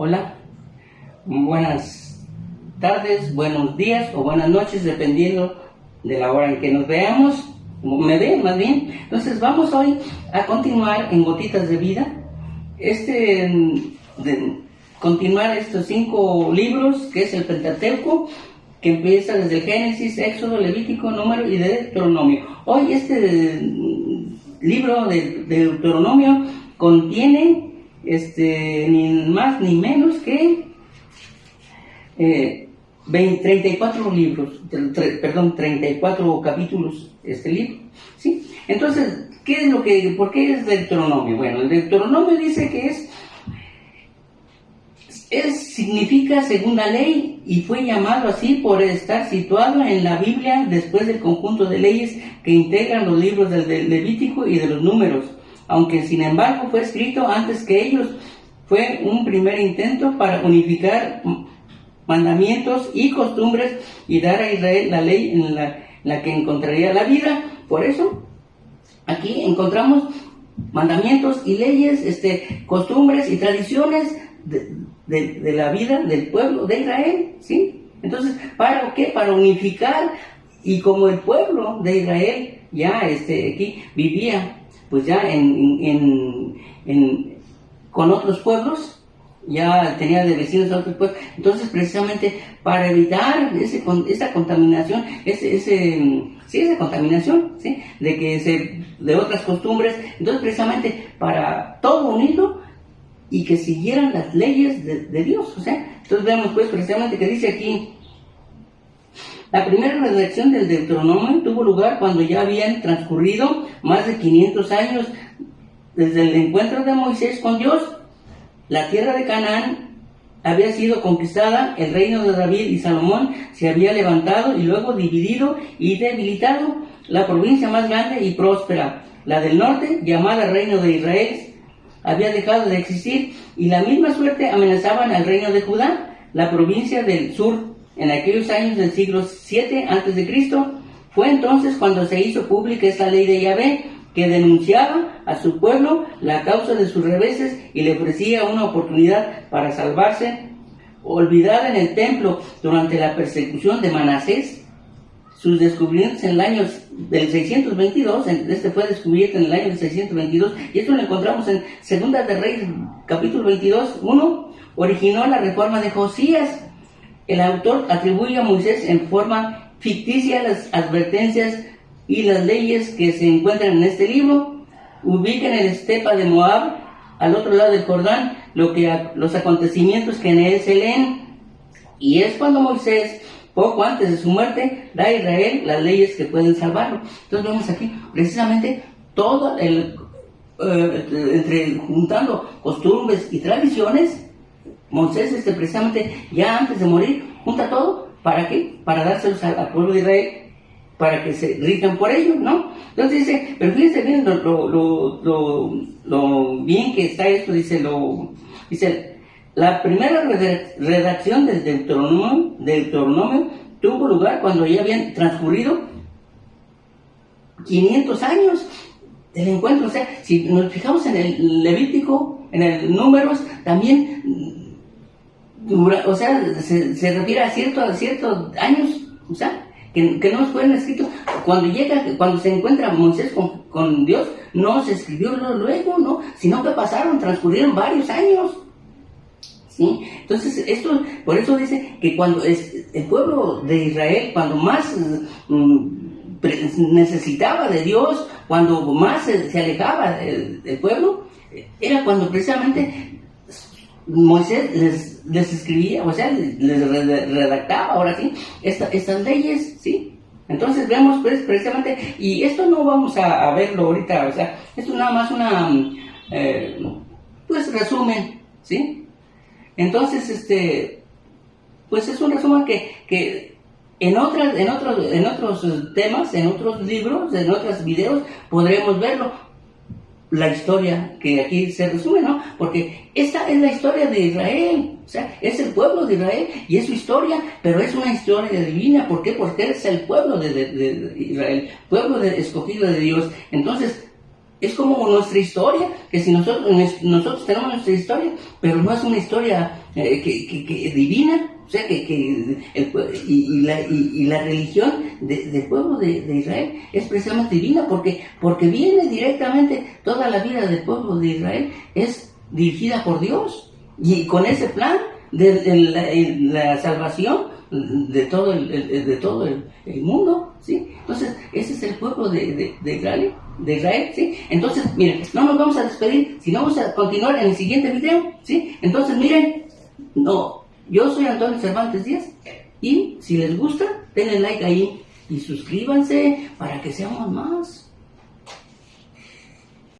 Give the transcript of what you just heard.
Hola, buenas tardes, buenos días o buenas noches, dependiendo de la hora en que nos veamos, me ven más bien. Entonces vamos hoy a continuar en Gotitas de Vida, continuar estos 5 libros que es el Pentateuco, que empieza desde el Génesis, Éxodo, Levítico, Número y Deuteronomio. Hoy este libro de Deuteronomio contiene ni más ni menos que 34 libros, 34 capítulos este libro, ¿sí? Entonces, ¿por qué es Deuteronomio? Bueno, el Deuteronomio dice que significa segunda ley y fue llamado así por estar situado en la Biblia después del conjunto de leyes que integran los libros del Levítico y de los Números. Aunque sin embargo fue escrito antes que ellos, fue un primer intento para unificar mandamientos y costumbres y dar a Israel la ley en la que encontraría la vida. Por eso aquí encontramos mandamientos y leyes, costumbres y tradiciones de la vida del pueblo de Israel, ¿sí? Entonces, ¿para qué? Para unificar, y como el pueblo de Israel ya aquí vivía pues ya con otros pueblos, ya tenía de vecinos a otros pueblos, entonces precisamente para evitar esa contaminación, esa contaminación, ¿sí? De otras costumbres, entonces precisamente para todo unirlo y que siguieran las leyes de Dios, entonces vemos pues precisamente que dice aquí: la primera redacción del Deuteronomio tuvo lugar cuando ya habían transcurrido más de 500 años desde el encuentro de Moisés con Dios. La tierra de Canaán había sido conquistada, el reino de David y Salomón se había levantado y luego dividido y debilitado. La provincia más grande y próspera, la del norte, llamada Reino de Israel, había dejado de existir, y la misma suerte amenazaban al reino de Judá, la provincia del sur. En aquellos años del siglo 7 a.C., fue entonces cuando se hizo pública esta ley de Yahvé, que denunciaba a su pueblo la causa de sus reveses y le ofrecía una oportunidad para salvarse. Olvidada en el templo durante la persecución de Manasés, sus descubrimientos en el año del 622, fue descubierto en el año del 622, y esto lo encontramos en Segunda de Reyes, capítulo 22, 1, originó la reforma de Josías. El autor atribuye a Moisés en forma ficticia las advertencias y las leyes que se encuentran en este libro. Ubica en el estepa de Moab, al otro lado del Jordán, los acontecimientos que en él se leen. Y es cuando Moisés, poco antes de su muerte, da a Israel las leyes que pueden salvarlo. Entonces vemos aquí precisamente todo juntando costumbres y tradiciones. Moisés precisamente ya antes de morir junta todo. ¿Para qué? Para dárselos al pueblo de Israel, para que se rijan por ello, ¿no? Entonces dice, pero fíjense bien lo bien que está esto. Dice, la primera redacción del Deuteronomio tuvo lugar cuando ya habían transcurrido 500 años del encuentro. Si nos fijamos en el Levítico, en el Números, también se refiere a ciertos años, que no fueron escritos. Cuando se encuentra Moisés con Dios, no se escribió luego, ¿no? Sino que transcurrieron varios años, ¿sí? Entonces, por eso dice que cuando el pueblo de Israel, cuando más necesitaba de Dios, cuando más se alejaba del pueblo, era cuando precisamente Moisés les escribía, les redactaba, ahora sí, estas leyes, ¿sí? Entonces vemos pues precisamente, y esto no vamos a verlo ahorita, esto nada más resumen, ¿sí? Entonces, pues es un resumen que en otros temas, en otros libros, en otros videos podremos verlo. La historia que aquí se resume, ¿no? Porque esta es la historia de Israel, es el pueblo de Israel y es su historia, pero es una historia divina. ¿Por qué? Porque es el pueblo de Israel, pueblo escogido de Dios. Entonces, es como nuestra historia, que si nosotros tenemos nuestra historia, pero no es una historia que divina, o sea, la religión del pueblo de Israel es precisamente divina, porque viene directamente, toda la vida del pueblo de Israel es dirigida por Dios, y con ese plan de la salvación de todo el mundo, ¿sí? Entonces, ese es el pueblo de Israel, ¿sí? Entonces, miren, no nos vamos a despedir, sino vamos a continuar en el siguiente video, ¿sí? Entonces, miren, yo soy Antonio Cervantes Díaz, y si les gusta, denle like ahí y suscríbanse para que seamos más.